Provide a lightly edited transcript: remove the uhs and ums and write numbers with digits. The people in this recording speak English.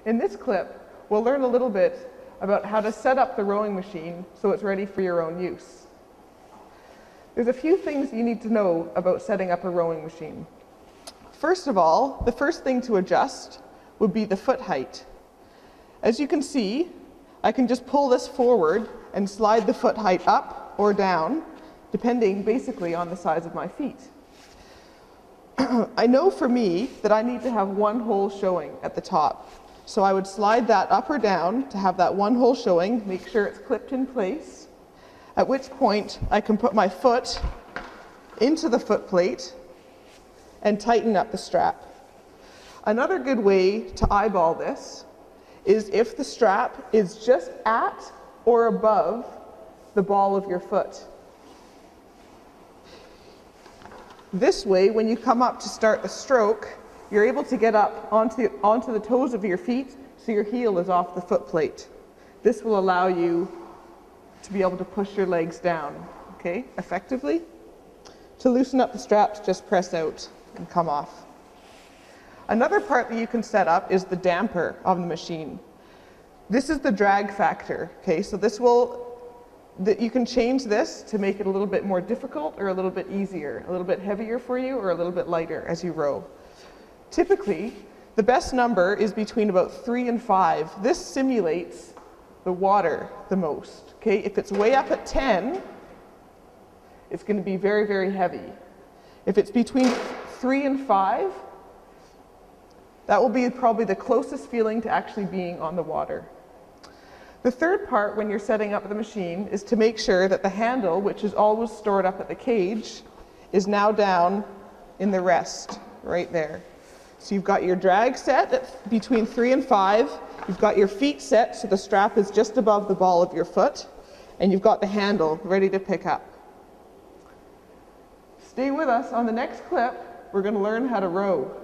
In this clip, we'll learn a little bit about how to set up the rowing machine so it's ready for your own use. There's a few things you need to know about setting up a rowing machine. First of all, the first thing to adjust would be the foot height. As you can see, I can just pull this forward and slide the foot height up or down, depending basically on the size of my feet. I know for me that I need to have one hole showing at the top. So I would slide that up or down to have that one hole showing, make sure it's clipped in place, at which point I can put my foot into the foot plate and tighten up the strap. Another good way to eyeball this is if the strap is just at or above the ball of your foot. This way, when you come up to start the stroke, you're able to get up onto the toes of your feet so your heel is off the foot plate. This will allow you to be able to push your legs down, okay, effectively. To loosen up the straps, just press out and come off. Another part that you can set up is the damper of the machine. This is the drag factor, okay, so you can change this to make it a little bit more difficult or a little bit easier, a little bit heavier for you or a little bit lighter as you row. Typically, the best number is between about 3 and 5. This simulates the water the most, okay? If it's way up at 10, it's going to be very, very heavy. If it's between 3 and 5, that will be probably the closest feeling to actually being on the water. The third part when you're setting up the machine is to make sure that the handle, which is always stored up at the cage, is now down in the rest, right there. So you've got your drag set at between 3 and 5, you've got your feet set so the strap is just above the ball of your foot, and you've got the handle ready to pick up. Stay with us. On the next clip, we're going to learn how to row.